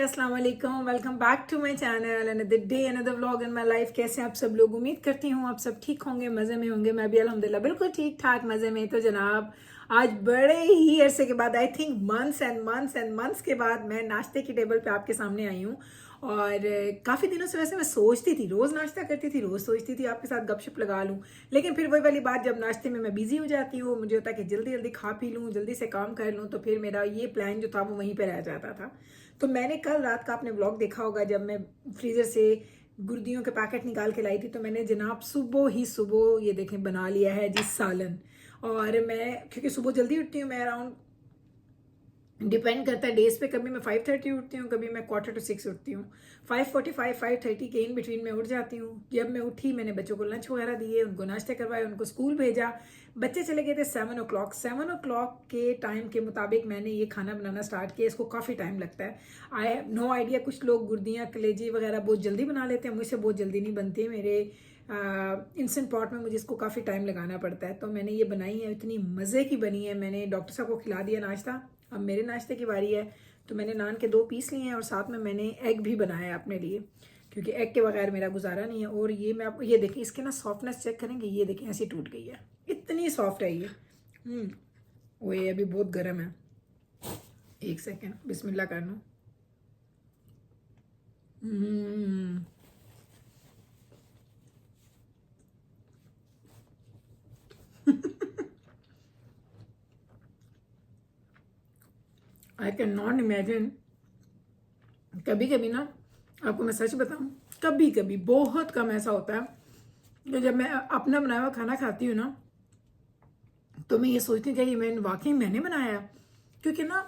अस्सलाम वालेकुम, welcome back to my channel, another day another vlog in my life. कैसे आप सब लोग? उम्मीद करती हूँ आप सब ठीक होंगे, मज़े में होंगे। मैं भी अल्हम्दुलिल्लाह बिल्कुल ठीक ठाक मज़े में। तो जनाब आज बड़े ही अरसे के बाद, I think months and months and months के बाद मैं नाश्ते की टेबल पे आपके सामने आई हूँ। और काफ़ी दिनों से वैसे मैं सोचती थी, रोज़ नाश्ता करती थी, रोज़ सोचती थी आपके साथ गपशप लगा लूँ, लेकिन फिर वही वाली बात, जब नाश्ते में मैं बिज़ी हो जाती हूँ, मुझे होता है कि जल्दी जल्दी खा पी लूँ, जल्दी से काम कर लूँ, तो फिर मेरा ये प्लान जो था वो वहीं पर रह जाता था। तो मैंने कल रात का आपने व्लॉग देखा होगा, जब मैं फ्रीज़र से गुर्दियों के पैकेट निकाल के लाई थी, तो मैंने जनाब सुबह ही सुबह ये देखें बना लिया है जी सालन। और मैं क्योंकि सुबह जल्दी उठती हूँ, मैं अराउंड डिपेंड करता है डेज पे, कभी मैं 5:30 उठती हूँ, कभी मैं 5:45 उठती हूँ। 5:45 5:30 के इन बिटवीन में उठ जाती हूँ। जब मैं उठी, मैंने बच्चों को लंच वगैरह दिए, उनको नाश्ते करवाए, उनको स्कूल भेजा। बच्चे चले गए थे 7 o'clock। 7 o'clock के टाइम के मुताबिक मैंने ये खाना बनाना स्टार्ट किया। इसको काफ़ी टाइम लगता है, आई हैव नो आइडिया। कुछ लोग गुर्दियाँ कलेजी वगैरह बहुत जल्दी बना लेते हैं, मुझसे बहुत जल्दी नहीं बनती है। मेरे इंस्टेंट पॉट में मुझे इसको काफ़ी टाइम लगाना पड़ता है। तो मैंने ये बनाई है, इतनी मज़े की बनी है। मैंने डॉक्टर साहब को खिला दिया नाश्ता, अब मेरे नाश्ते की बारी है। तो मैंने नान के 2 पीस लिए हैं और साथ में मैंने एग भी बनाया है अपने लिए, क्योंकि एग के बगैर मेरा गुजारा नहीं है। और ये मैं आप ये देखें, इसके ना सॉफ्टनेस चेक करेंगे, ये देखें ऐसी टूट गई है, इतनी सॉफ्ट है ये। वो ये अभी बहुत गर्म है, एक सेकेंड बिस्मिल्लाह कर लूँ। I can not imagine. कभी कभी ना, आपको मैं सच बताऊं, कभी कभी बहुत कम ऐसा होता है कि जब मैं अपना बनाया हुआ खाना खाती हूँ ना, तो मैं ये सोचती हूँ कि ये वाकई मैंने बनाया है। क्योंकि ना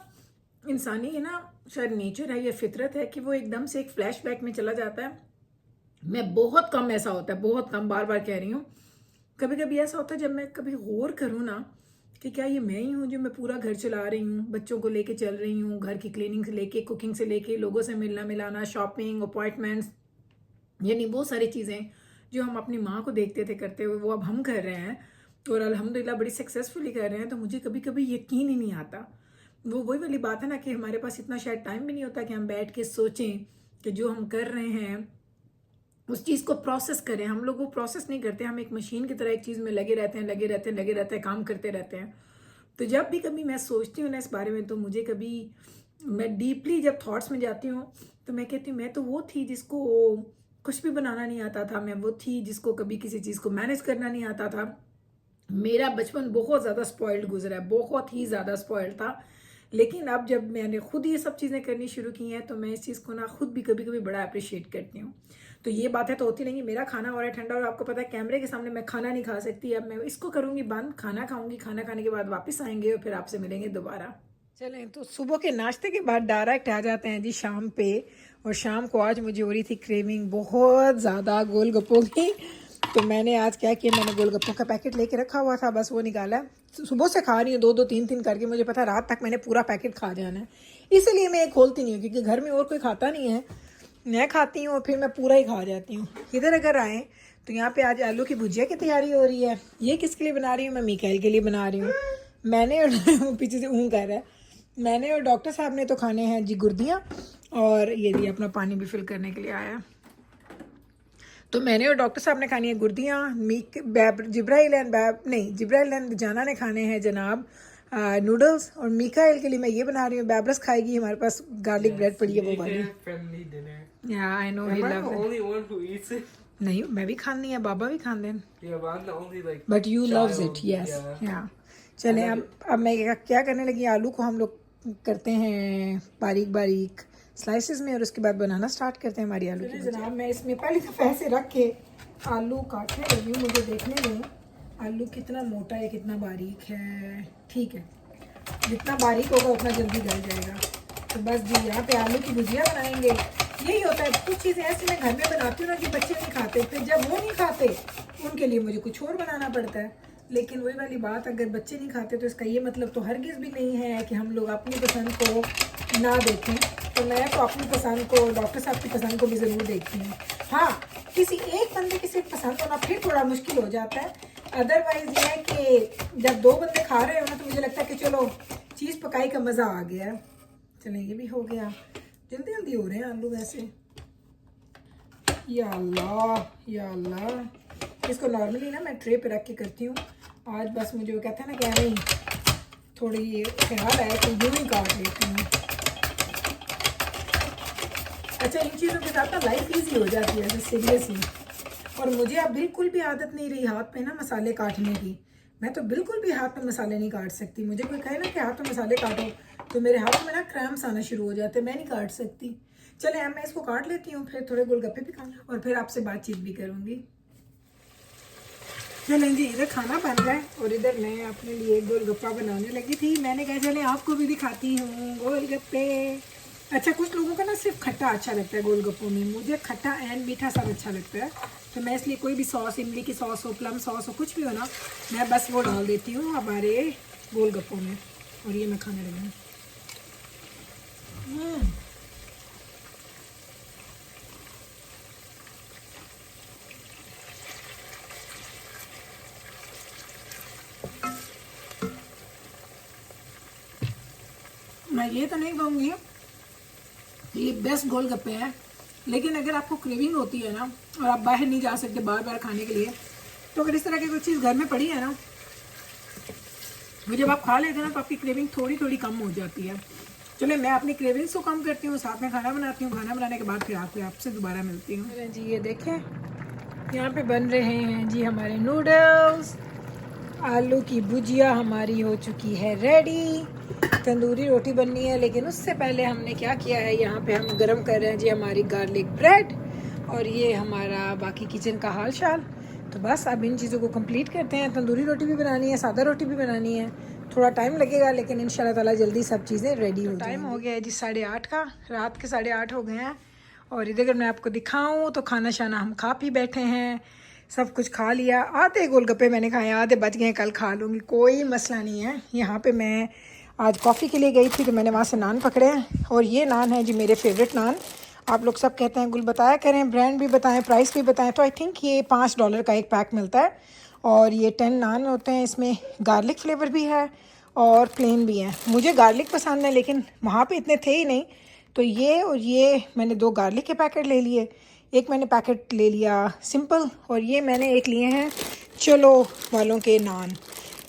इंसानी ना शायद नेचर है या फितरत है कि वो एकदम से एक फ्लैशबैक में चला जाता है। मैं बहुत कम ऐसा होता है, बहुत कम, बार बार कह रही हूँ। कभी कभी ऐसा होता है जब मैं कभी गौर करूँ ना कि क्या ये मैं ही हूँ जो मैं पूरा घर चला रही हूँ, बच्चों को लेके चल रही हूँ, घर की क्लीनिंग से लेके, कुकिंग से लेके, लोगों से मिलना मिलाना, शॉपिंग, अपॉइंटमेंट्स, यानी बहुत सारी चीज़ें जो हम अपनी माँ को देखते थे करते हुए, वो अब हम कर रहे हैं और अल्हम्दुलिल्लाह बड़ी सक्सेसफुली कर रहे हैं। तो मुझे कभी कभी यकीन ही नहीं आता। वो वही वाली बात है ना कि हमारे पास इतना शायद टाइम भी नहीं होता कि हम बैठ के सोचें कि जो हम कर रहे हैं उस चीज़ को प्रोसेस करें। हम लोग वो प्रोसेस नहीं करते, हम एक मशीन की तरह एक चीज़ में लगे रहते हैं, लगे रहते हैं, लगे रहते हैं, काम करते रहते हैं। तो जब भी कभी मैं सोचती हूँ ना इस बारे में, तो मुझे कभी, मैं डीपली जब थॉट्स में जाती हूँ, तो मैं कहती हूँ मैं तो वो थी जिसको कुछ भी बनाना नहीं आता था। मैं वो थी जिसको कभी किसी चीज़ को मैनेज करना नहीं आता था। मेरा बचपन बहुत ज़्यादा स्पॉइल्ड गुजरा है, बहुत ही ज़्यादा स्पॉइल्ड था। लेकिन अब जब मैंने खुद ये सब चीज़ें करनी शुरू की हैं, तो मैं इस चीज़ को ना खुद भी कभी कभी बड़ा अप्रिशिएट करती हूँ। तो ये बातें तो होती नहीं। मेरा खाना हो रहा है ठंडा, और आपको पता है कैमरे के सामने मैं खाना नहीं खा सकती। अब मैं इसको करूँगी बंद, खाना खाऊंगी, खाना खाने के बाद वापस आएंगे और फिर आपसे मिलेंगे दोबारा। चलें, तो सुबह के नाश्ते के बाद डायरेक्ट आ जाते हैं जी शाम पे। और शाम को आज मुझे हो रही थी क्रेविंग बहुत ज़्यादा गोलगप्पों की। तो मैंने आज क्या किया, मैंने गोलगप्पों का पैकेट लेके रखा हुआ था, बस वो निकाला। सुबह से खा रही हूँ 2-2 3-3 करके, मुझे पता रात तक मैंने पूरा पैकेट खा जाना है। इसीलिए मैं ये खोलती नहीं हूँ, क्योंकि घर में और कोई खाता नहीं है, मैं खाती हूँ और फिर मैं पूरा ही खा जाती हूँ। इधर अगर आए तो यहाँ पे आज आलू की भुजिया की तैयारी हो रही है। ये किसके लिए बना रही हूँ? मैं मिकाइल के लिए बना रही हूँ। मैंने और पीछे से कर रहा है, मैंने और डॉक्टर साहब ने तो खाने हैं जी गुर्दियाँ, और ये भी अपना पानी भी फिल करने के लिए आया है। तो मैंने और डॉक्टर साहब ने खानी है गुर्दियाँ। जिब्राइल एंड जाना ने खाने हैं जनाब नूडल्स। और मिकाइल के लिए मैं ये बना रही हूँ, बैबरस खाएगी, हमारे पास गार्लिक ब्रेड पड़ी है वो वाली। या I know he loves it. नहीं, मैं भी खानी है, बाबा भी खाते हैं, but you loves it. Yes, या चलें, अब मैं क्या करने लगी, आलू को हम लोग करते हैं बारीक बारीक स्लाइसेस में, और उसके बाद बनाना स्टार्ट करते हैं हमारी आलू की भुजिया। जनाब मैं इसमें पहले दफ़ा ऐसे रख के आलू काटने लगी हूँ। मुझे देखने में आलू कितना मोटा है, कितना बारीक है। ठीक है, जितना बारीक होगा उतना जल्दी गल जाएगा। तो बस जी, यहाँ पे आलू की भुजिया बनाएंगे। यही होता है, कुछ चीज़ें ऐसी मैं घर में बनाती हूँ ना कि बच्चे नहीं खाते, फिर जब वो नहीं खाते उनके लिए मुझे कुछ और बनाना पड़ता है। लेकिन वही वाली बात, अगर बच्चे नहीं खाते तो इसका ये मतलब तो हरगिज़ भी नहीं है कि हम लोग अपनी पसंद को ना देखें। तो मैं तो अपनी पसंद को, डॉक्टर साहब की पसंद को भी ज़रूर देखती हूँ। हाँ, किसी एक बंदे की सिर्फ पसंद होना फिर थोड़ा मुश्किल हो जाता है। अदरवाइज़ ये है कि जब 2 बंदे खा रहे हो ना, तो मुझे लगता है कि चलो चीज़ पकाई का मज़ा आ गया है। चलें, ये भी हो गया। जल्दी जल्दी हो रहे हैं आलू वैसे। या अल्लाह या अल्लाह। इसको नॉर्मली ना मैं ट्रे पे रख के करती हूँ। आज बस मुझे वो कहते हैं ना कि नहीं, थोड़ी ये ख्याल है कि यूँ ही काट लेती हूँ। अच्छा, इन चीज़ों के साथ ना लाइफ ईजी हो जाती है सीरियसली। और मुझे अब बिल्कुल भी आदत नहीं रही हाथ पे ना मसाले काटने की। मैं तो बिल्कुल भी हाथ में मसाले नहीं काट सकती। मुझे कोई कहे ना कि हाथ में मसाले काटो तो मेरे हाथ में ना क्रैम्प्स आना शुरू हो जाते हैं, मैं नहीं काट सकती। चले अब मैं इसको काट लेती हूँ, फिर थोड़े गोलगप्पे भी खाऊंगा और फिर आपसे बातचीत भी करूँगी। चलें जी, इधर खाना बन रहा है और इधर मैं अपने लिए गोलगप्पा बनाने लगी थी। मैंने कहा चले आपको भी दिखाती हूँ गोलगप्पे। अच्छा, कुछ लोगों का ना सिर्फ खट्टा अच्छा लगता है गोलगप्पों में, मुझे खट्टा एंड मीठा सब अच्छा लगता है। तो मैं इसलिए कोई भी सॉस, इमली की सॉस हो, प्लम सॉस हो, कुछ भी हो ना, मैं बस वो डाल देती हूँ हमारे गोलगप्पों में। और ये मैं खाने लगी हूँ। मैं ये तो नहीं कहूँगी ये बेस्ट गोलगप्पे हैं, लेकिन अगर आपको क्रेविंग होती है ना और आप बाहर नहीं जा सकते बार बार खाने के लिए, तो अगर इस तरह की कोई चीज़ घर में पड़ी है ना, वो जब आप खा लेते हैं ना तो आपकी क्रेविंग थोड़ी थोड़ी कम हो जाती है। चलो मैं अपनी क्रेविंग्स को कम करती हूँ, साथ में खाना बनाती हूँ। खाना बनाने के बाद फिर आपसे दोबारा मिलती हूँ। जी ये देखें, यहाँ पे बन रहे हैं जी हमारे नूडल्स। आलू की भुजिया हमारी हो चुकी है रेडी। तंदूरी रोटी बननी है, लेकिन उससे पहले हमने क्या किया है, यहाँ पे हम गरम कर रहे हैं जी हमारी गार्लिक ब्रेड। और ये हमारा बाकी किचन का हाल चाल। तो बस अब इन चीज़ों को कंप्लीट करते हैं। तंदूरी रोटी भी बनानी है, सादा रोटी भी बनानी है। थोड़ा टाइम लगेगा, लेकिन इंशाल्लाह ताला जल्दी सब चीज़ें रेडी हो। टाइम हो गया है जी 8:30 का, रात के 8:30 हो गए हैं। और इधर अगर मैं आपको दिखाऊँ तो खाना शाना हम खा पी बैठे हैं, सब कुछ खा लिया। आधे गोलगप्पे मैंने खाए, आधे बच गए, कल खा लूँगी, कोई मसला नहीं है। यहाँ पे मैं आज कॉफ़ी के लिए गई थी तो मैंने वहाँ से नान पकड़े हैं। और ये नान है जी मेरे फेवरेट नान। आप लोग सब कहते हैं गुल बताया करें, ब्रांड भी बताएं, प्राइस भी बताएं। तो आई थिंक ये $5 का एक पैक मिलता है और ये 10 नान होते हैं। इसमें गार्लिक फ्लेवर भी है और प्लेन भी है। मुझे गार्लिक पसंद है, लेकिन वहाँ पे इतने थे ही नहीं, तो ये और ये मैंने 2 गार्लिक के पैकेट ले लिए। एक मैंने पैकेट ले लिया सिंपल, और ये मैंने एक लिए हैं चलो वालों के नान।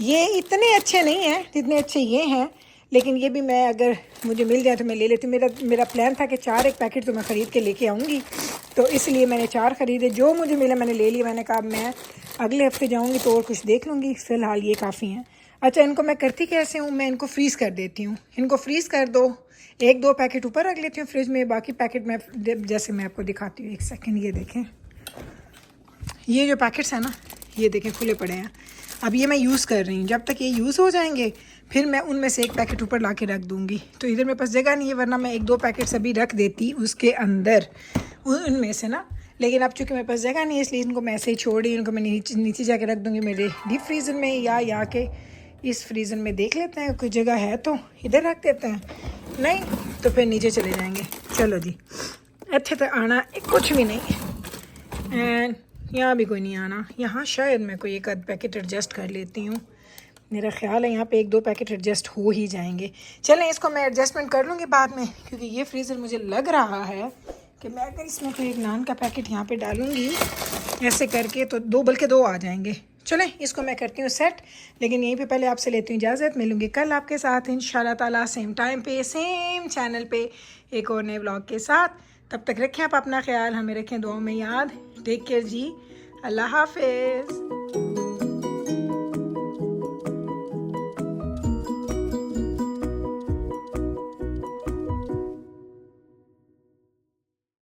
ये इतने अच्छे नहीं हैं जितने अच्छे ये हैं, लेकिन ये भी मैं अगर मुझे मिल जाए तो मैं ले लेती हूँ। मेरा प्लान था कि 4 एक पैकेट तो मैं ख़रीद के लेके आऊँगी, तो इसलिए मैंने 4 ख़रीदे। जो मुझे मिला मैंने ले लिया। मैंने कहा मैं अगले हफ्ते जाऊँगी तो और कुछ देख लूँगी, फ़िलहाल ये काफ़ी हैं। अच्छा, इनको मैं करती कैसे हूँ, मैं इनको फ्रीज़ कर देती हूँ। इनको फ्रीज़ कर दो, 1-2 पैकेट ऊपर रख लेती हूँ फ्रिज में, बाकी पैकेट में जैसे मैं आपको दिखाती हूँ। एक सेकेंड, ये देखें, ये जो पैकेट्स हैं ना, ये देखें खुले पड़े हैं। अब ये मैं यूज़ कर रही हूँ, जब तक ये यूज़ हो जाएंगे फिर मैं उनमें से एक पैकेट ऊपर ला के रख दूँगी। तो इधर मेरे पास जगह नहीं है, वरना मैं 1-2 पैकेट्स अभी रख देती उसके अंदर उनमें से ना, लेकिन अब चूँकि मेरे पास जगह नहीं है इसलिए इनको मैं ऐसे ही छोड़ रही हूँ। इनको मैं नीचे जाके रख दूँगी मेरे डीप फ्रीज़र में, या यहाँ के इस फ्रीज़र में देख लेते हैं कोई जगह है तो इधर रख देते हैं, नहीं तो फिर नीचे चले जाएंगे। चलो जी, अच्छे तो आना कुछ भी नहीं, एंड यहाँ भी कोई नहीं आना। यहाँ शायद मैं कोई एक आध पैकेट एडजस्ट कर लेती हूँ, मेरा ख्याल है यहाँ पे 1-2 पैकेट एडजस्ट हो ही जाएंगे। चलें, इसको मैं एडजस्टमेंट कर लूँगी बाद में, क्योंकि ये फ्रीज़र मुझे लग रहा है कि मैं अगर इसमें कोई एक नान का पैकेट यहाँ पे डालूँगी ऐसे करके तो 2 बल्कि 2 आ जाएंगे। चलें, इसको मैं करती हूँ सेट, लेकिन यहीं पे पहले आपसे लेती हूँ इजाज़त। मिलूँगी कल आपके साथ इंशाल्लाह ताला, सेम टाइम पे, सेम चैनल पे, एक और नए व्लॉग के साथ। तब तक रखें आप अपना ख्याल, हमें रखें दुआओं में याद। टेक केयर जी, अल्लाह हाफिज़।